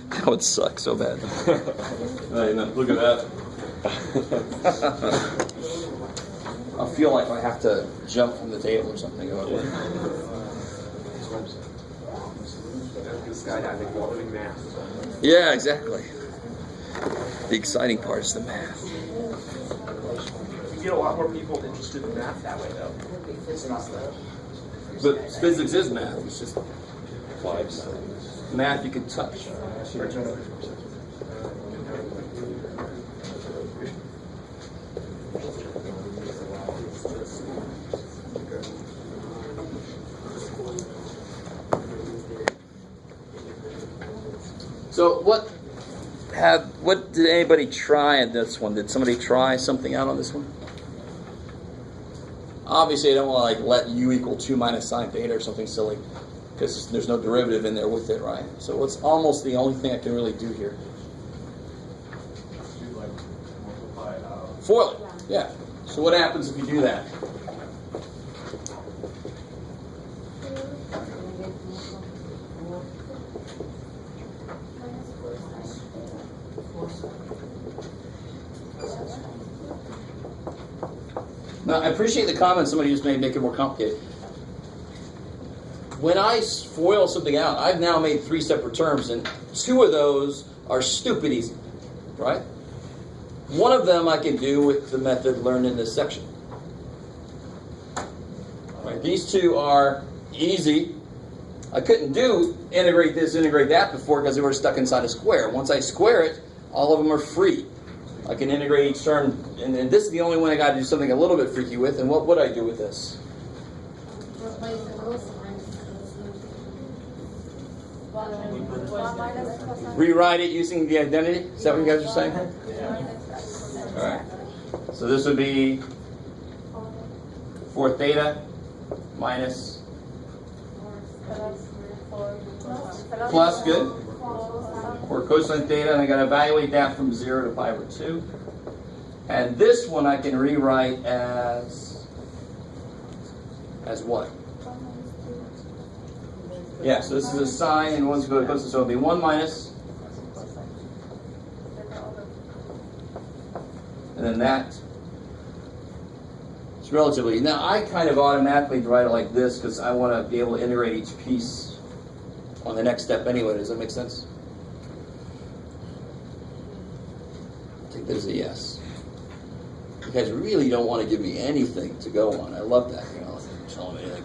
That would suck so bad. Look at that. I feel like I have to jump from the table or something. Yeah, exactly. The exciting part is the math. You get a lot more people interested in math that way, though. But physics is math. It's just math you can touch. So what did anybody try at this one? Did somebody try something out on this one? Obviously, I don't want to let u equal 2 minus sine theta or something silly, because there's no derivative in there with it, right? So it's almost the only thing I can really do here. FOIL it, yeah. So what happens if you do that? Now, I appreciate the comment somebody just made, make it more complicated. When I FOIL something out, I've now made 3 separate terms, and 2 of those are stupid easy, right? One of them I can do with the method learned in this section. Right? These 2 are easy. I couldn't do integrate this, integrate that before because they were stuck inside a square. Once I square it, all of them are free. I can integrate each term, and this is the only one I got to do something a little bit freaky with. And what would I do with this? Rewrite it using the identity? Is that what you guys are saying? All right. So this would be 4 theta minus plus, good. Or cosine theta, and I got to evaluate that from 0 to pi over 2. And this one I can rewrite as what? Yeah, so this is a sine, and one's going to cosine, so it'll be 1 minus. And then that. It's relatively. Now I kind of automatically write it like this because I want to be able to integrate each piece on the next step anyway. Does that make sense? I think there's a yes. You guys really don't want to give me anything to go on. I love that. Tell me anything.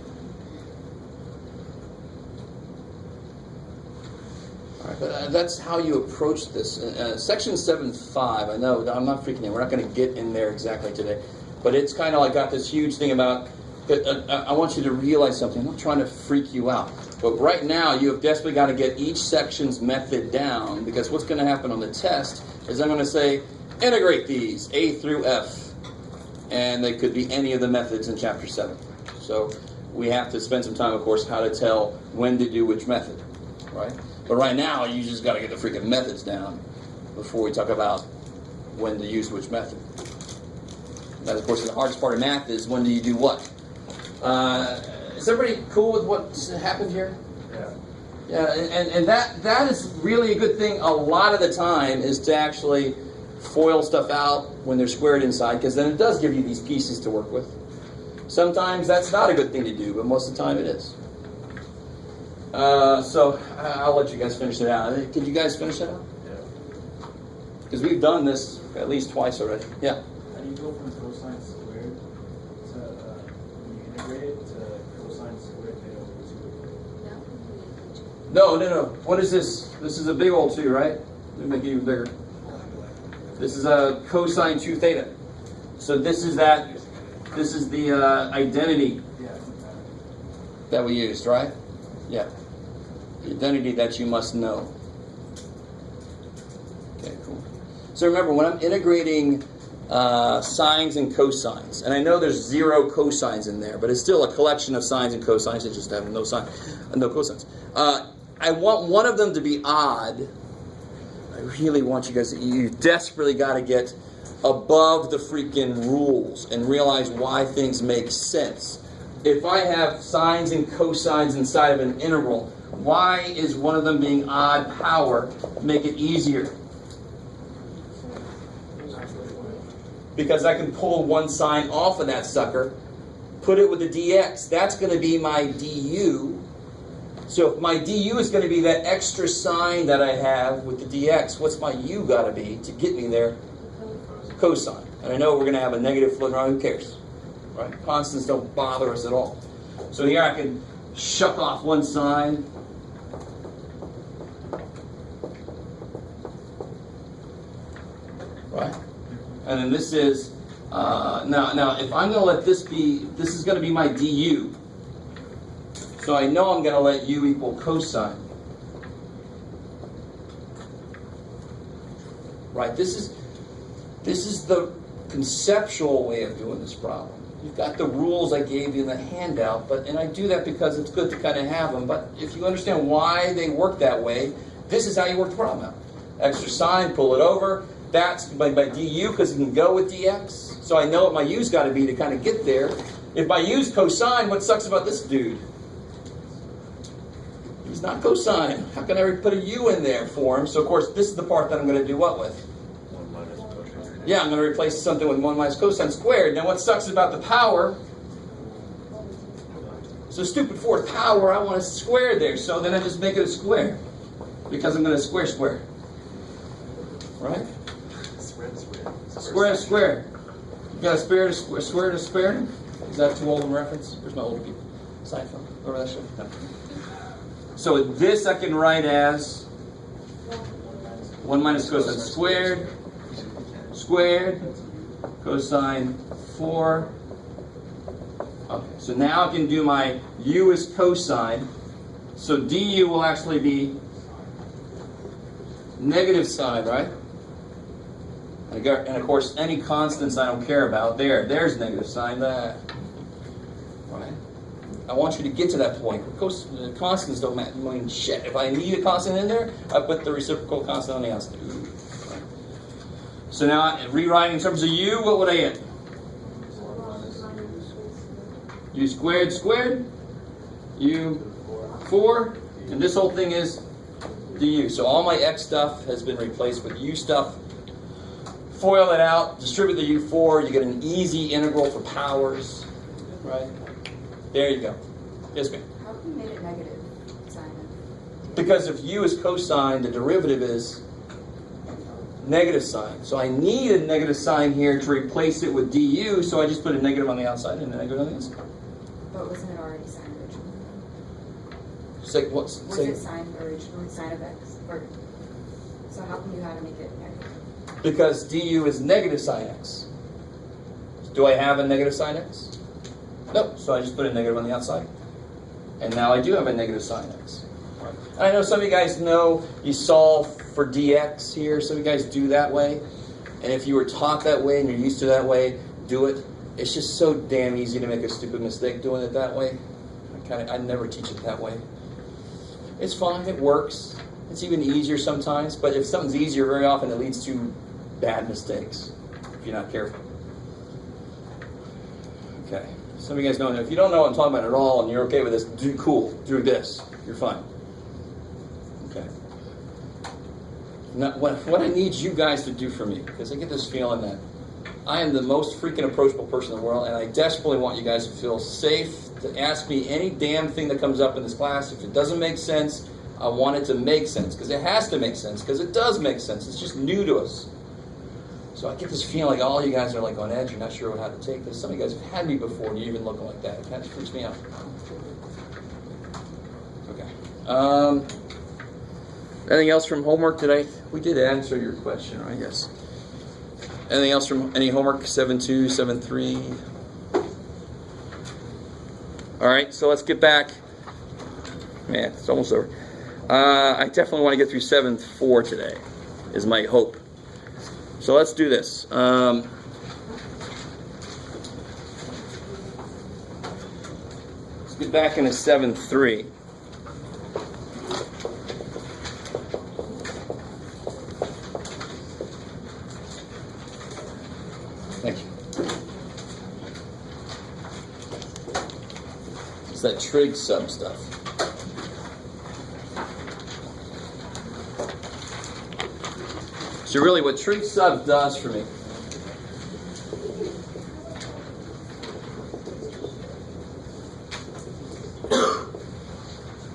All right, but that's how you approach this. Section 7.5. I know I'm not freaking out. We're not going to get in there exactly today, but it's kind of got this huge thing about. I want you to realize something. I'm not trying to freak you out. But right now, you have desperately got to get each section's method down, because what's going to happen on the test is I'm going to say, integrate these, A through F. And they could be any of the methods in Chapter 7. So we have to spend some time, of course, how to tell when to do which method, right? But right now, you just got to get the freaking methods down before we talk about when to use which method. That, of course, the hardest part of math is when do you do what? Is everybody cool with what's happened here? Yeah. Yeah, and that is really a good thing a lot of the time, is to actually FOIL stuff out when they're squared inside, because then it does give you these pieces to work with. Sometimes that's not a good thing to do, but most of the time it is. So I'll let you guys finish it out. Could you guys finish it out? Yeah. Because we've done this at least twice already. Yeah. How do you go from cosine squared to when you integrate it to cosine squared theta over 2? No. What is this? This is a big old 2, right? Let me make it even bigger. This is a cosine 2 theta. So this is the identity that we used, right? Yeah. The identity that you must know. Okay, cool. So remember, when I'm integrating sines and cosines, and I know there's 0 cosines in there, but it's still a collection of sines and cosines. It just have no cosines. I want one of them to be odd. I really want you guys you desperately got to get above the freaking rules and realize why things make sense. If I have sines and cosines inside of an integral, Why is one of them being odd power make it easier? Because I can pull one sign off of that sucker, put it with a dx. That's going to be my du. So if my du is going to be that extra sign that I have with the dx, what's my u got to be to get me there? Cosine. And I know we're going to have a negative floating around. Who cares? Right? Constants don't bother us at all. So here I can shuck off one sign. Right? And then this is, now if I'm going to let this be, this is going to be my du. So I know I'm going to let u equal cosine. Right? This is the conceptual way of doing this problem. You've got the rules I gave you in the handout, and I do that because it's good to kind of have them. But if you understand why they work that way, this is how you work the problem out. Extra sign, pull it over. That's my du because it can go with dx. So I know what my u's got to be to kind of get there. If my u's cosine, what sucks about this dude? He's not cosine. How can I put a u in there for him? So of course, this is the part that I'm going to do what with? 1 minus cosine. Yeah, I'm going to replace something with 1 minus cosine squared. Now what sucks about the power? So stupid fourth power, I want a square there. So then I just make it a square. Because I'm going to square. Right? Square. You got a square to spare? Is that too old a reference? Where's my older people? Aside from whatever that should be. No. So this I can write as 1 minus cosine squared, cosine 4. Okay, so now I can do my u is cosine. So du will actually be negative side, right? And of course, any constants I don't care about. There's negative sign. That, right? I want you to get to that point. Constants don't mean shit. If I need a constant in there, I put the reciprocal constant on the outside. Right? So now, rewriting in terms of u, what would I get? U squared, u 4, and this whole thing is du. So all my x stuff has been replaced with u stuff. Foil it out, distribute the u4, you get an easy integral for powers, right? There you go. Yes, ma'am? How come you made it negative sign? Because if u is cosine, the derivative is negative sign. So I need a negative sign here to replace it with du, so I just put a negative on the outside and a negative on the inside. But wasn't it already signed originally? Was it signed originally, sign of x? So how come you had to make it negative? Because du is negative sine x. Do I have a negative sine x? Nope. So I just put a negative on the outside. And now I do have a negative sine x. Right. And I know some of you guys know you solve for dx here. Some of you guys do that way. And if you were taught that way and you're used to that way, do it. It's just so damn easy to make a stupid mistake doing it that way. I never teach it that way. It's fine. It works. It's even easier sometimes. But if something's easier, very often it leads to bad mistakes if you're not careful. Okay. Some of you guys know, if you don't know what I'm talking about at all and you're okay with this, do this. You're fine. Okay. Now, what I need you guys to do for me, because I get this feeling that I am the most freaking approachable person in the world, and I desperately want you guys to feel safe to ask me any damn thing that comes up in this class. If it doesn't make sense, I want it to make sense, because it has to make sense, because it does make sense. It's just new to us. So I get this feeling like all you guys are like on edge. You're not sure how to take this. Some of you guys have had me before, and you're even looking like that. It kind of freaks me out. Okay. Anything else from homework today? We did answer your question, I guess. Anything else from any homework? 7.2, 7.3. All right, so let's get back. Man, it's almost over. I definitely want to get through 7.4 today, is my hope. So let's do this. Let's get back into 7.3. Thank you. It's that trig sub stuff. So really what trig sub does for me,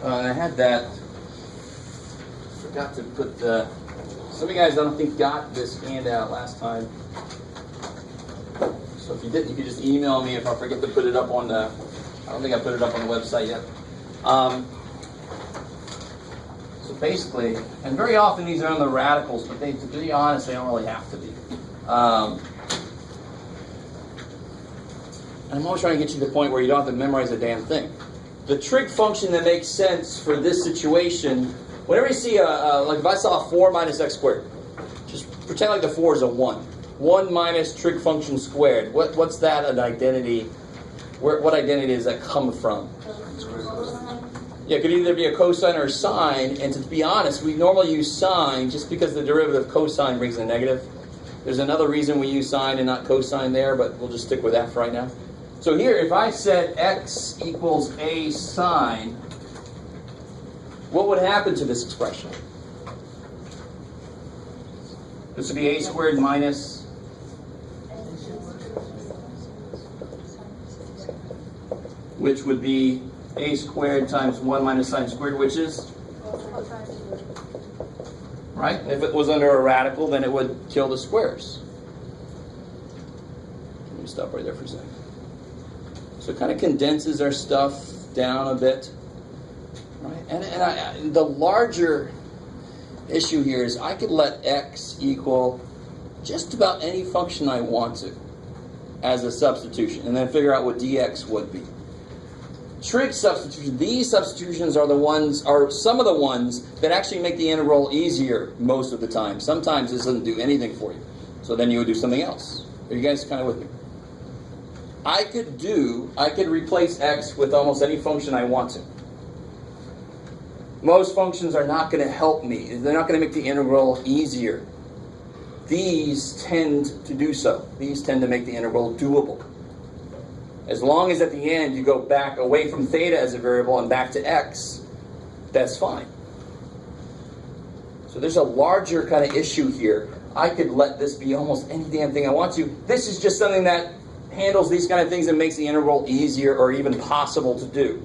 I had that, forgot to put the, some of you guys I don't think got this handout last time. So if you didn't, you could just email me if I forget to put it up on the, I don't think I put it up on the website yet. So basically, and very often these are on the radicals, but they, to be honest, they don't really have to be. And I'm always trying to get you to the point where you don't have to memorize a damn thing. The trig function that makes sense for this situation, whenever you see like if I saw a 4 minus x squared, just pretend like the 4 is a 1. 1 minus trig function squared. What's that an identity? What identity does that come from? Yeah, it could either be a cosine or a sine, and to be honest, we normally use sine just because the derivative of cosine brings a negative. There's another reason we use sine and not cosine there, but we'll just stick with that for right now. So here, if I said x equals a sine, what would happen to this expression? This would be a squared minus which would be a squared times 1 minus sine squared, which is? Right? If it was under a radical, then it would kill the squares. Let me stop right there for a second. So it kind of condenses our stuff down a bit. Right? And the larger issue here is I could let x equal just about any function I want to as a substitution, and then figure out what dx would be. Trig substitution, these substitutions are some of the ones that actually make the integral easier most of the time. Sometimes this doesn't do anything for you. So then you would do something else. Are you guys kind of with me? I could replace x with almost any function I want to. Most functions are not going to help me. They're not going to make the integral easier. These tend to do so. These tend to make the integral doable. As long as at the end you go back away from theta as a variable and back to x, that's fine. So there's a larger kind of issue here. I could let this be almost any damn thing I want to. This is just something that handles these kind of things and makes the integral easier or even possible to do.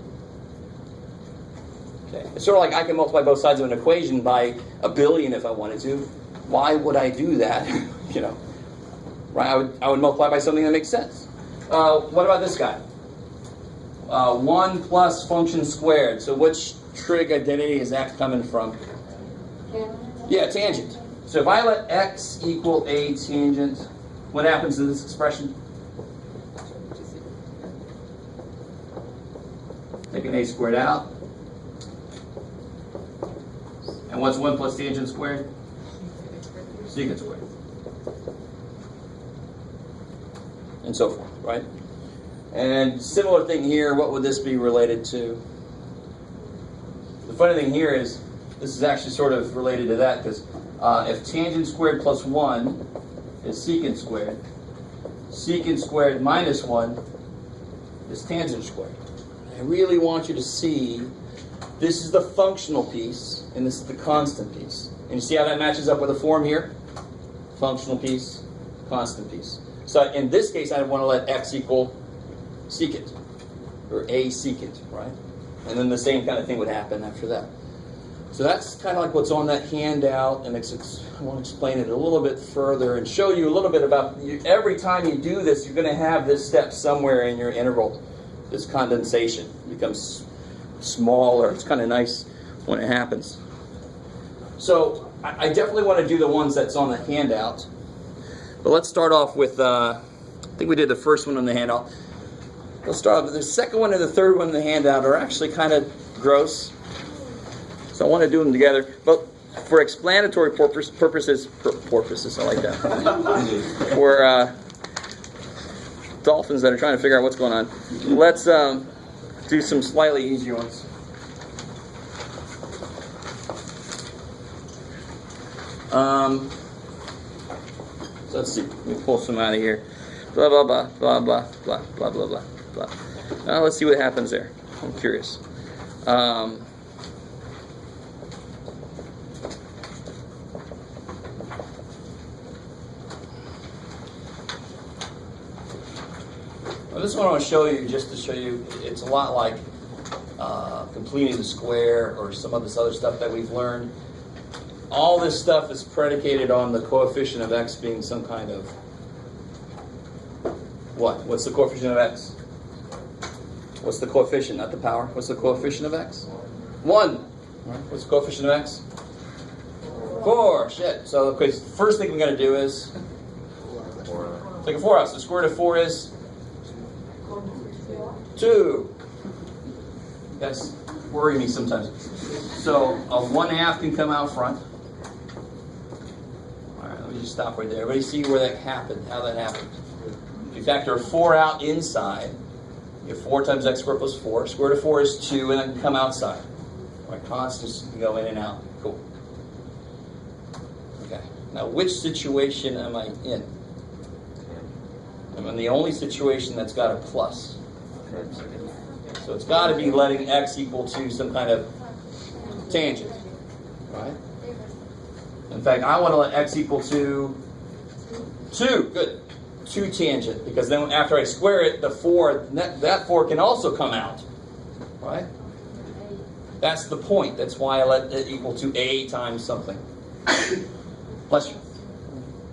Okay. It's sort of like I can multiply both sides of an equation by 1 billion if I wanted to. Why would I do that? You know, right? I would multiply by something that makes sense. What about this guy? 1 plus function squared. So which trig identity is that coming from? Yeah, tangent. So if I let x equal a tangent, what happens to this expression? Taking a squared out. And what's 1 plus tangent squared? Secant squared. And so forth, right? And similar thing here, what would this be related to? The funny thing here is, this is actually sort of related to that, because if tangent squared plus 1 is secant squared minus 1 is tangent squared. I really want you to see, this is the functional piece, and this is the constant piece. And you see how that matches up with the form here? Functional piece, constant piece. So in this case, I want to let x equal secant, or a secant, right? And then the same kind of thing would happen after that. So that's kind of like what's on that handout, and I want to explain it a little bit further and show you a little bit about, every time you do this, you're going to have this step somewhere in your integral. This condensation becomes smaller. It's kind of nice when it happens. So I definitely want to do the ones that's on the handout. But let's start off with, I think we did the first one on the handout. Let's start off with the second one and the third one on the handout are actually kind of gross. So I want to do them together. But for explanatory purposes, I like that. For dolphins that are trying to figure out what's going on, let's do some slightly easier ones. So let's see. Let me pull some out of here. Blah blah blah blah blah blah blah blah blah blah. Now let's see what happens there. I'm curious. But this one I want to show you, just to show you, it's a lot like completing the square or some of this other stuff that we've learned. All this stuff is predicated on the coefficient of x being some kind of what? What's the coefficient of x? What's the coefficient, not the power? What's the coefficient of x? 1. What's the coefficient of x? 4. Shit. So, okay, first thing we're going to do is take a 4 out. So the square root of 4 is 2. That's worry me sometimes. So a 1/2 can come out front. All right, let me just stop right there. Everybody see where that happened, how that happened? If you factor a 4 out inside, you have 4 times x squared plus 4. Square root of 4 is 2, and then come outside. All right, constants can go in and out. Cool. Okay. Now, which situation am I in? I'm in the only situation that's got a plus. So it's got to be letting x equal to some kind of tangent, right? In fact, I want to let x equal to 2. Good. 2 tangent, because then after I square it, the 4, that 4 can also come out, right? That's the point. That's why I let it equal to a times something. Bless you.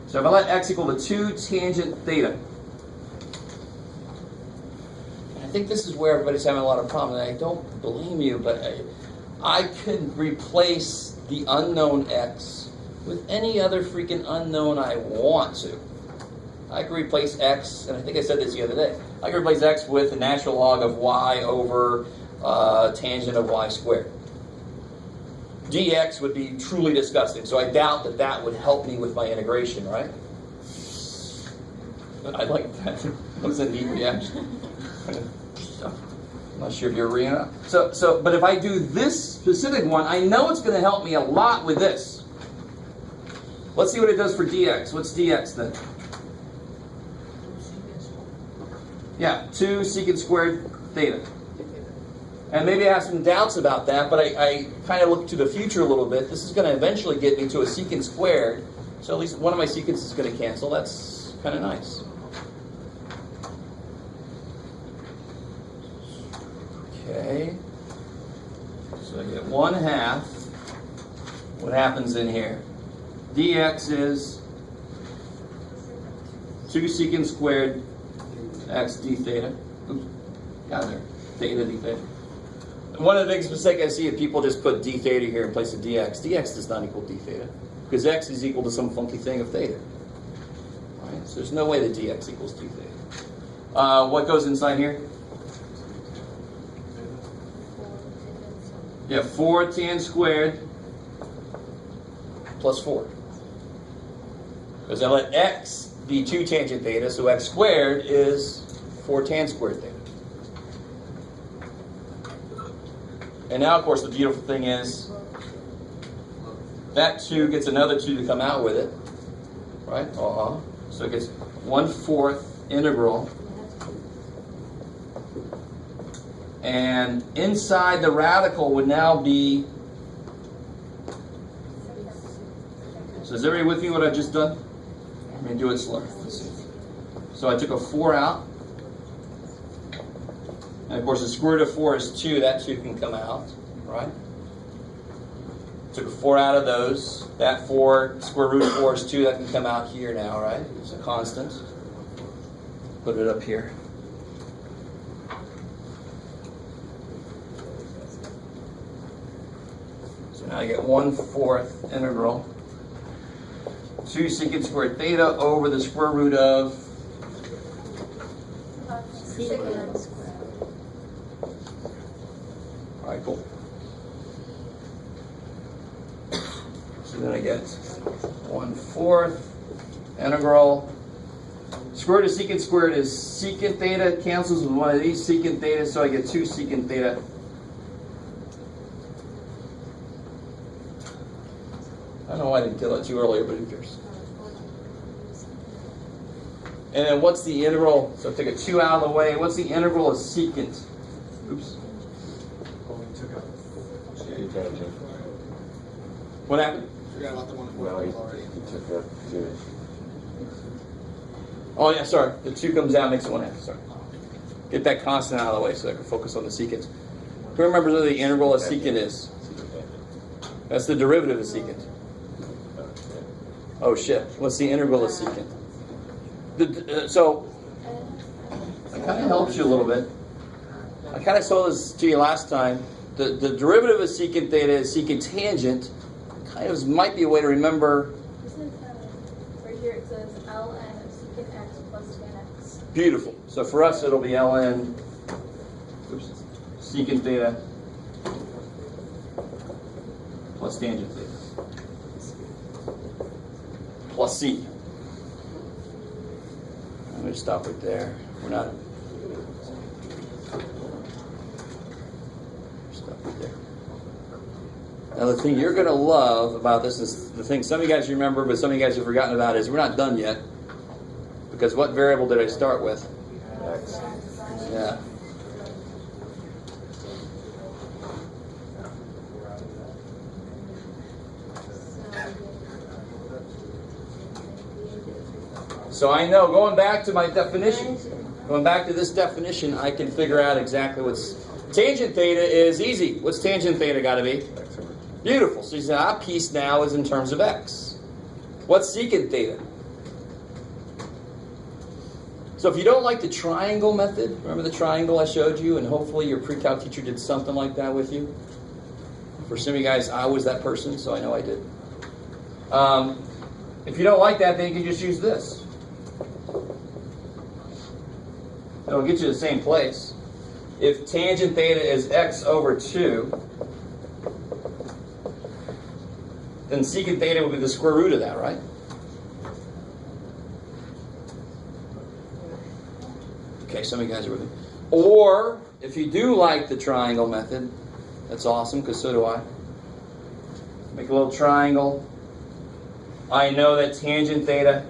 So if I let x equal to 2 tangent theta, I think this is where everybody's having a lot of problems. And I don't blame you, but I could replace the unknown x with any other freaking unknown I want to. I could replace x, and I think I said this the other day, I could replace x with the natural log of y over tangent of y squared. Dx would be truly disgusting, so I doubt that that would help me with my integration, right? I like that. That was a neat reaction. I'm not sure if you're agreeing or not. But if I do this specific one, I know it's going to help me a lot with this. Let's see what it does for dx. What's dx then? Yeah, 2 secant squared theta. And maybe I have some doubts about that, but I kind of look to the future a little bit. This is going to eventually get me to a secant squared, so at least one of my secants is going to cancel. That's kind of nice. Okay, so I get 1/2. What happens in here? Dx is 2 secant squared x d theta. Oops, got there. Theta d theta. One of the biggest mistakes I see is people just put d theta here in place of dx. Dx does not equal d theta because x is equal to some funky thing of theta. Right? So there's no way that dx equals d theta. What goes inside here? Yeah, 4 tan squared plus 4. Because I let x be 2 tangent theta, so x squared is 4 tan squared theta. And now, of course, the beautiful thing is that 2 gets another 2 to come out with it, right? So it gets 1/4 integral. And inside the radical would now be, so is everybody with me what I've just done? Let me do it slow. Let's see. So I took a 4 out. And of course the square root of 4 is 2. That 2 can come out, right? Took a 4 out of those. That 4, square root of 4 is 2. That can come out here now, right? It's a constant. Put it up here. Now I get 1/4 integral 2 secant squared theta over the square root of Secant squared. all right, cool. So then I get 1/4 integral square root of secant squared is secant theta. It cancels with one of these secant theta, so I get 2 secant theta. I don't know why I didn't tell that to you earlier, but who cares? And then what's the integral? So take a 2 out of the way. What's the integral of secant? Oops. What happened? Forgot about the one Well, he took up 2. Oh yeah, sorry. The 2 comes out, makes it 1/2. Sorry. Get that constant out of the way so I can focus on the secant. Who remembers what the integral of secant is? That's the derivative of secant. Oh shit, what's the integral of secant? So, it kind of helps you a little bit. I kind of told this to you last time. The derivative of secant theta is secant tangent. Kind of might be a way to remember. Isn't right here it says ln of secant x plus tan x. Beautiful. So for us it'll be ln secant theta plus tangent theta plus c. I'm going to stop right there. We're not. Stop right there. Now the thing you're going to love about this is the thing some of you guys remember, but some of you guys have forgotten about is we're not done yet. Because what variable did I start with? X. Yeah. So I know, going back to my definition, going back to this definition, I can figure out exactly what's... Tangent theta is easy. What's tangent theta got to be? X over 2. Beautiful. So you say, our piece now is in terms of x. What's secant theta? So if you don't like the triangle method, remember the triangle I showed you, and hopefully your pre-calc teacher did something like that with you? For some of you guys, I was that person, so I know I did. If you don't like that, then you can just use this. It'll get you to the same place. If tangent theta is x over 2, then secant theta would be the square root of that, right? Okay, some of you guys are with me. Or, if you do like the triangle method, that's awesome, because so do I. Make a little triangle. I know that tangent theta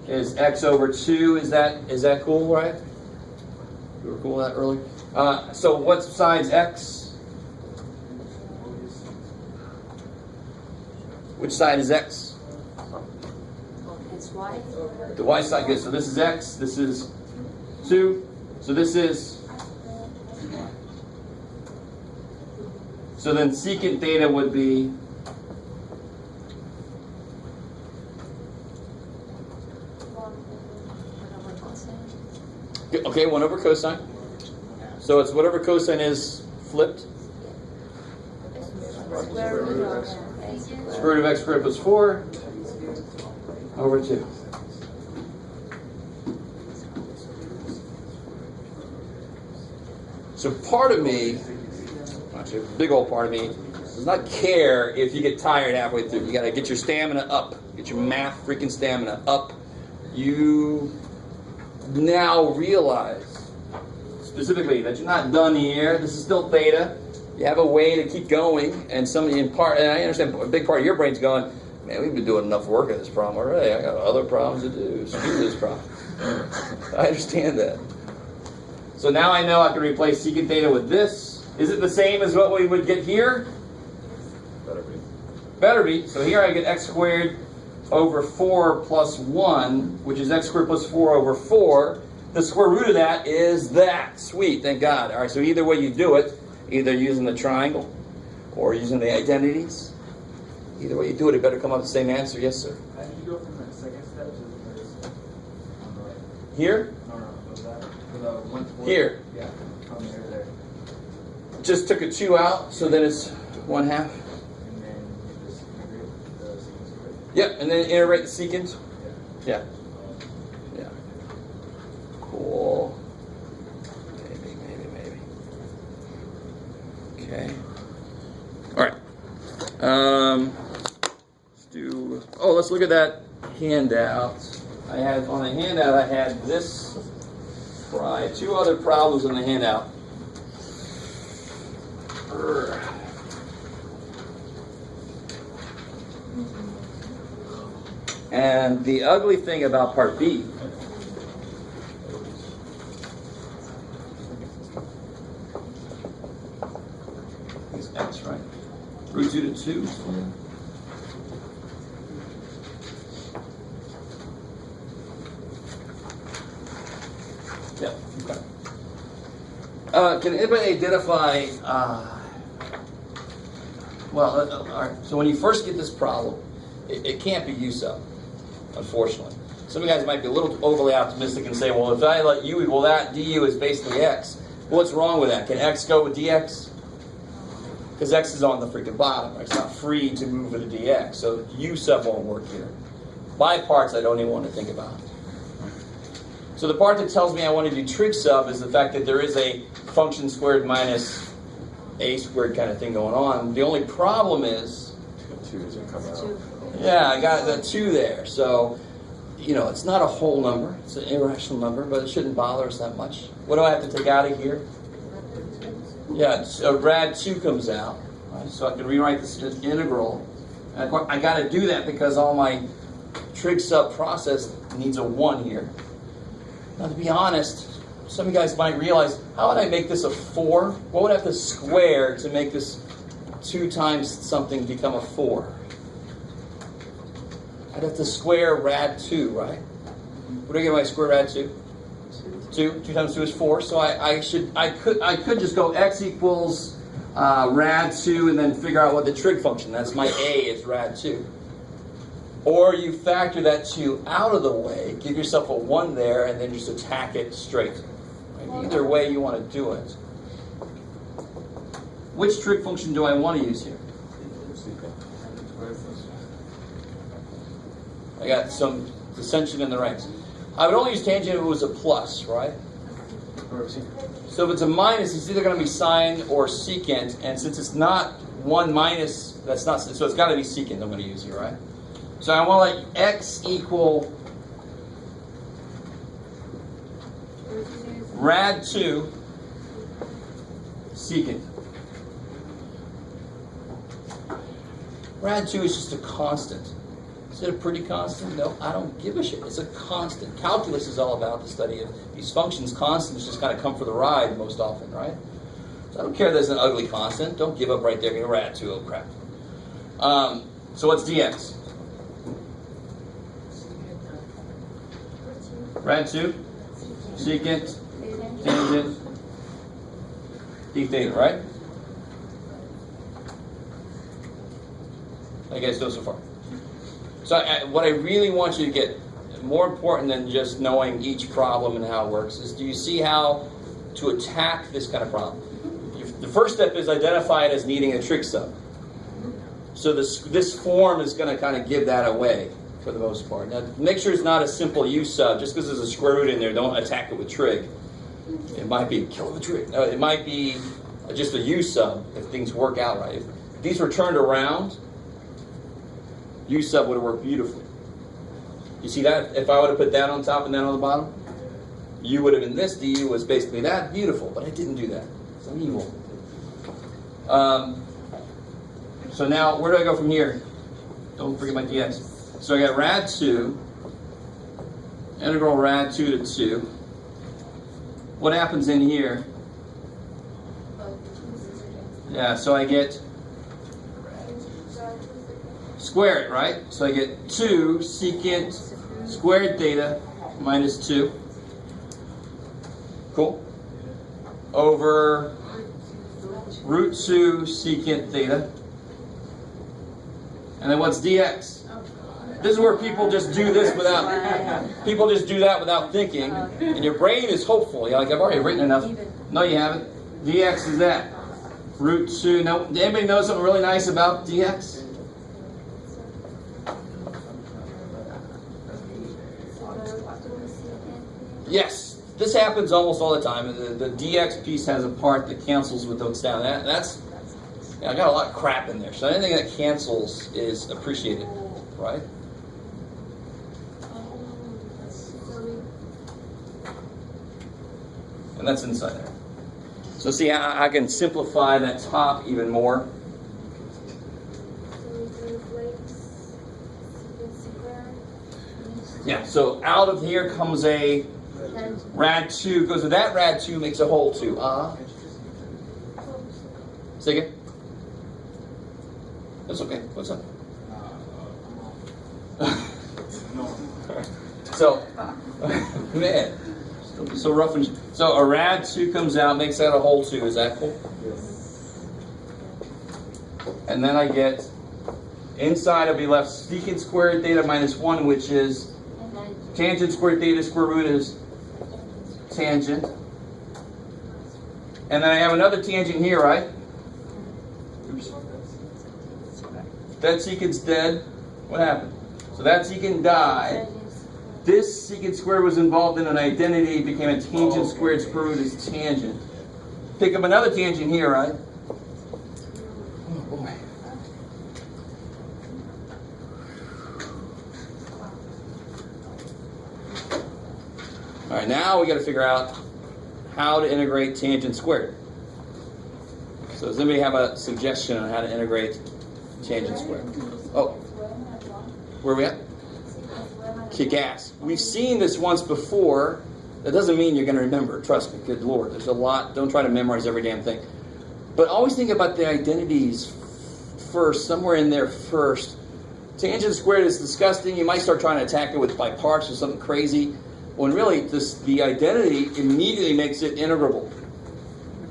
is x over 2. Is that cool, right? We were cool with that earlier. So what side's x? Which side is x? It's y. The y side. Good. So this is x. This is 2. So this is. So then secant theta would be. Okay, 1 over cosine. So it's whatever cosine is flipped. Square root of Square root of x squared plus 4 over 2. So part of me, actually a big old part of me, does not care if you get tired halfway through. You got to get your stamina up. Get your math freaking stamina up. You now realize specifically that you're not done here. This is still theta. You have a way to keep going, and somebody in part, and I understand a big part of your brain's going, man, we've been doing enough work on this problem already. I got other problems to do. Screw this problem. I understand that. So now I know I can replace secant theta with this. Is it the same as what we would get here? Better be. Better be. So here I get x squared over 4 plus 1, which is x squared plus 4 over 4. The square root of that is that. Sweet, thank God. All right, so either way you do it, either using the triangle or using the identities, either way you do it, it better come up with the same answer. Yes, sir. How did you go from the second step to the first on the right? Here? No, was that for the 1/4? Here. Yeah, from there. Just took a 2 out, so then it's 1/2. And then you just integrate the secant squared. Yep, and then iterate the secant. Yeah. Yeah. Yeah. Cool. Maybe. Okay. All right. Let's do. Oh, let's look at that handout. I had on the handout. I had this. Try 2 other problems in the handout. And the ugly thing about part B is x, right? Root 2 to 2. Yeah. Can anybody identify, all right, so when you first get this problem, it can't be U sub, unfortunately. Some of you guys might be a little overly optimistic and say, well, if I let U equal that, du is basically x. What's wrong with that? Can x go with dx? Because x is on the freaking bottom. Right? It's not free to move with a dx. So U sub won't work here. By parts, I don't even want to think about. So the part that tells me I want to do trig sub is the fact that there is a function squared minus a squared kind of thing going on. The only problem is, 2 doesn't come out. yeah, I got the 2 there. So, it's not a whole number. It's an irrational number, but it shouldn't bother us that much. What do I have to take out of here? Yeah, so rad 2 comes out. Right? So I can rewrite this as integral. And I got to do that because all my trig sub process needs a 1 here. Now, to be honest, some of you guys might realize, how would I make this a 4? What would I have to square to make this 2 times something become a 4? I'd have to square rad 2, right? What do I get when I square rad 2? 2. 2 times 2 is 4. So I could just go x equals rad 2 and then figure out what the trig function. That's my a is rad 2. Or you factor that 2 out of the way, give yourself a 1 there, and then just attack it straight. Right? Either way you want to do it. Which trig function do I want to use here? I got some dissension in the ranks. I would only use tangent if it was a plus, right? So if it's a minus, it's either going to be sine or secant, and since it's not 1 minus, that's not, so it's got to be secant I'm going to use here, right? So I want to let x equal rad 2 secant. Rad 2 is just a constant. Is it a pretty constant? No, I don't give a shit. It's a constant. Calculus is all about the study of these functions. Constants just kind of come for the ride most often, right? So I don't care that it's an ugly constant. Don't give up right there. You're rad 2. Oh, crap. So what's dx? Rad 2, secant, tangent, d theta, right? How you guys doing so far? So what I really want you to get, more important than just knowing each problem and how it works, is do you see how to attack this kind of problem? The first step is identify it as needing a trig sub. So this form is going to kind of give that away for the most part. Now, make sure it's not a simple U sub. Just because there's a square root in there, don't attack it with trig. It might be kill it with trig. No, it might be just a U sub if things work out right. If these were turned around, U sub would have worked beautifully. You see that? If I would have put that on top and that on the bottom, U would have been this. Du was basically that. Beautiful, but I didn't do that. So I'm evil. So now, where do I go from here? Don't forget my dx. So I got rad 2, integral rad 2 to 2. What happens in here? Yeah, so I get, square it, right? So I get 2 secant squared theta minus 2. Cool. Over root 2 secant theta. And then what's dx? This is where people just do this people just do that without thinking. And your brain is hopeful. You're like, I've already written enough. No, you haven't. Dx is that. Root 2. Now, anybody know something really nice about dx? Yes. This happens almost all the time. The dx piece has a part that cancels with what's down. That's I got a lot of crap in there. So anything that cancels is appreciated, right? And that's inside there. So see, I can simplify that top even more. Yeah, so out of here comes a rad 2. Goes with that rad 2, makes a whole 2. Say again? That's okay. What's up? So, man. Don't be so rough. So a rad 2 comes out, makes that a whole 2. Is that cool? Yes. And then I get, inside I'll be left secant squared theta minus 1, which is tangent squared theta square root is tangent. And then I have another tangent here, right? Oops. That secant's dead. What happened? So that secant died. This secant squared was involved in an identity, became a tangent squared square root is tangent. Pick up another tangent here, right? Oh boy. All right, now we got to figure out how to integrate tangent squared. So does anybody have a suggestion on how to integrate tangent squared? Oh, where are we at? Kick ass. We've seen this once before. That doesn't mean you're going to remember. Trust me, good Lord. There's a lot. Don't try to memorize every damn thing. But always think about the identities first, somewhere in there first. Tangent squared is disgusting. You might start trying to attack it by parts or something crazy. When really the identity immediately makes it integrable.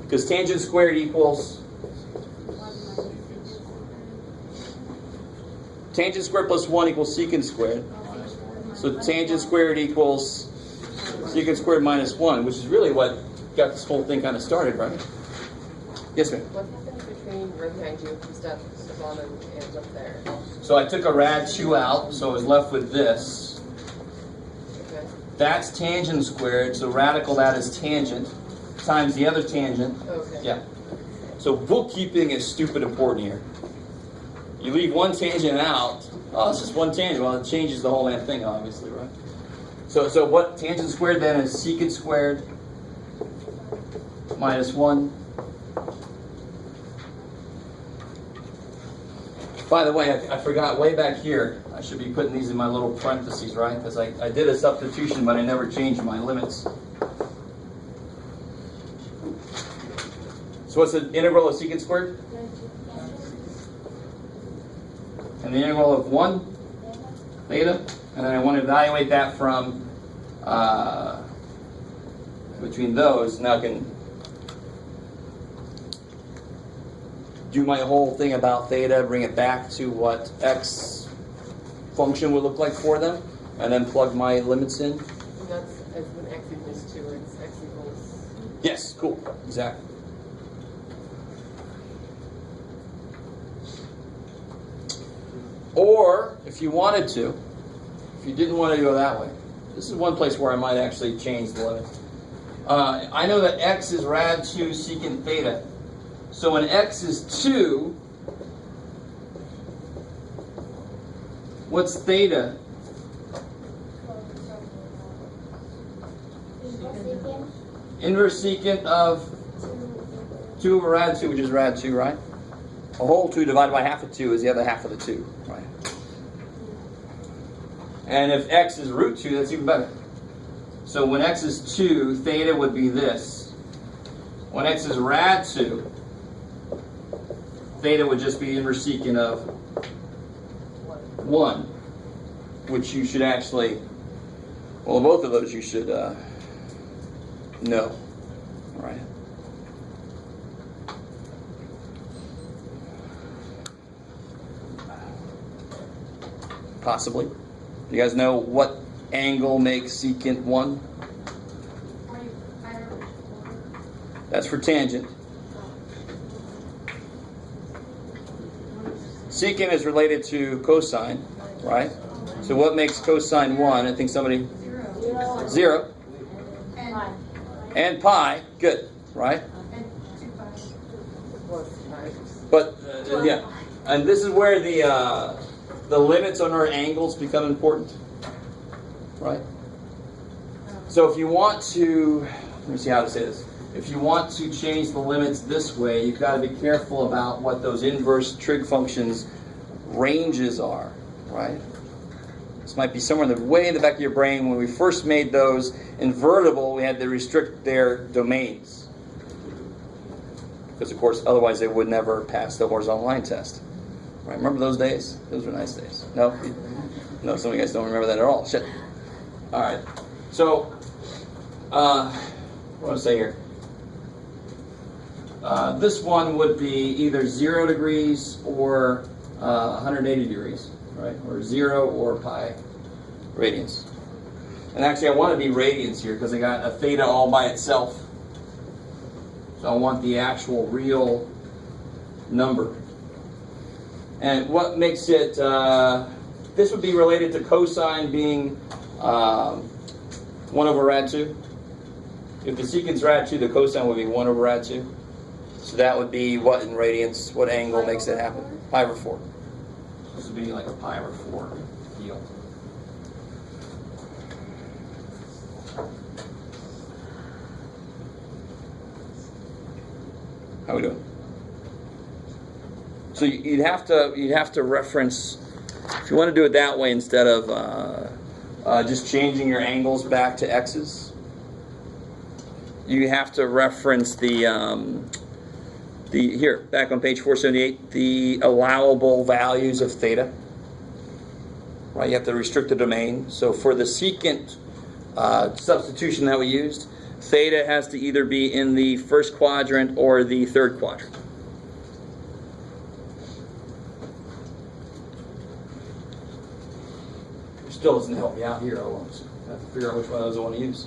Because tangent squared equals tangent squared plus 1 equals secant squared. So tangent squared equals secant squared minus 1, which is really what got this whole thing kind of started, right? Yes, ma'am? What happens between right behind you, step on and up there? So I took a rad 2 out, so I was left with this. Okay. That's tangent squared, so radical that is tangent times the other tangent. Okay. Yeah. So bookkeeping is stupid important here. You leave one tangent out. Oh, it's just one tangent. Well, it changes the whole damn thing, obviously, right? So what tangent squared then is secant squared minus 1. By the way, I forgot way back here, I should be putting these in my little parentheses, right? Because I did a substitution, but I never changed my limits. So what's the integral of secant squared? And the integral of 1 theta. And then I want to evaluate that from between those. Now I can do my whole thing about theta, bring it back to what x function would look like for them, and then plug my limits in. And that's as when x equals 2, it's x equals... Yes, cool, exactly. Or, if you wanted to, if you didn't want to go that way, this is one place where I might actually change the limits. I know that x is rad 2 secant theta. So when x is 2, what's theta? Inverse secant of 2 over rad 2, which is rad 2, right? A whole 2 divided by half of 2 is the other half of the 2, right? And if x is root 2, that's even better. So when x is 2, theta would be this. When x is rad 2, theta would just be inverse secant of 1, which you should actually, well, both of those you should know, right? Possibly. You guys know what angle makes secant 1? That's for tangent. Secant is related to cosine, right? So what makes cosine 1? I think somebody... 0. And pi. Good, right? But, yeah. And this is where the limits on our angles become important, right? So if you want to... Let me see how to say this. If you want to change the limits this way, you've got to be careful about what those inverse trig functions ranges are, right? This might be somewhere way in the back of your brain. When we first made those invertible, we had to restrict their domains. Because, of course, otherwise they would never pass the horizontal line test. Right? Remember those days? Those were nice days. No? No, some of you guys don't remember that at all. Shit. All right. So, what do I say here? This one would be either 0 degrees or 180 degrees, right? Or 0 or pi radians. And actually, I want to be radians here because I got a theta all by itself. So I want the actual real number. And what makes it, this would be related to cosine being 1 over rad 2. If the secant's rad 2, the cosine would be 1 over rad 2. So that would be what in radians, what angle makes it happen? Pi over 4. This would be like a pi over 4 deal. How we doing? So you'd have to reference, if you want to do it that way instead of just changing your angles back to x's, you have to reference the here, back on page 478, the allowable values of theta. Right, you have to restrict the domain. So for the secant substitution that we used, theta has to either be in the first quadrant or the third quadrant. Still doesn't help me out here. I have to figure out which one of those I want to use.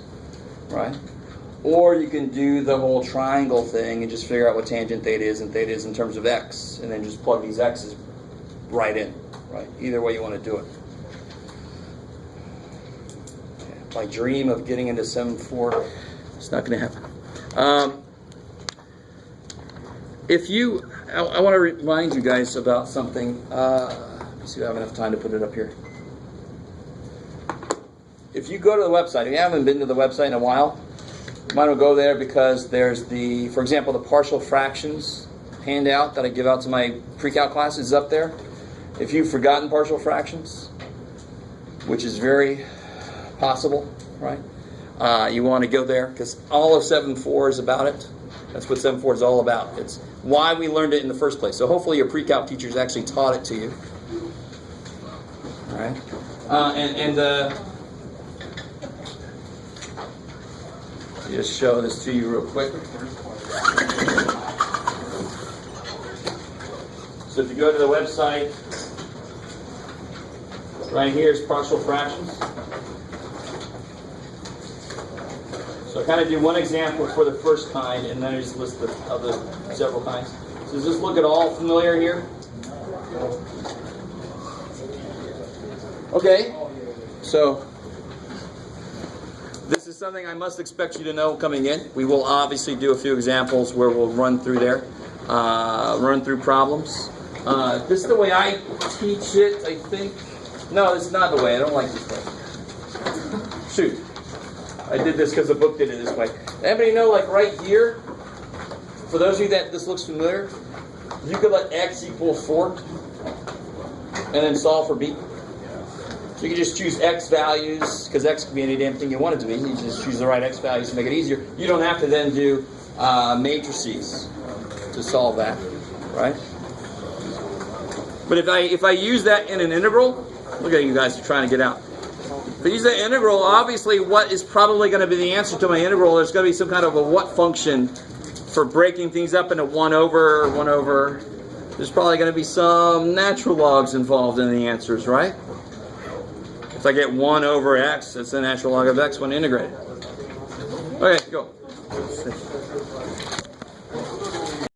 Right? Or you can do the whole triangle thing and just figure out what tangent theta is and theta is in terms of x, and then just plug these x's right in. Right? Either way you want to do it. My dream of getting into 7.4, it's not going to happen. I want to remind you guys about something. Let me see if I have enough time to put it up here. If you go to the website, if you haven't been to the website in a while, you might as well go there because there's for example, the partial fractions handout that I give out to my pre-calc classes is up there. If you've forgotten partial fractions, which is very possible, right? You want to go there because all of 7.4 is about it. That's what 7.4 is all about. It's why we learned it in the first place. So hopefully your pre-calc teachers actually taught it to you. All right. Just show this to you real quick. So if you go to the website, right here is partial fractions. So I kind of do one example for the first kind, and then I just list the other several kinds. So does this look at all familiar here? Okay. So this is something I must expect you to know coming in. We will obviously do a few examples where we'll run through there, run through problems. This is the way I teach it, I think. No, this is not the way. I don't like this way. Shoot. I did this because the book did it this way. Anybody know, like right here, for those of you that this looks familiar, you could let x equal 4 and then solve for b. So you can just choose x values, because x can be any damn thing you want it to be. You just choose the right x values to make it easier. You don't have to then do matrices to solve that, right? But if I use that in an integral, look at you guys are trying to get out. If I use that integral, obviously what is probably going to be the answer to my integral, there's going to be some kind of a what function for breaking things up into 1 over or 1 over. There's probably going to be some natural logs involved in the answers, right? If I get 1 over x, it's the natural log of x when integrated. Okay, go.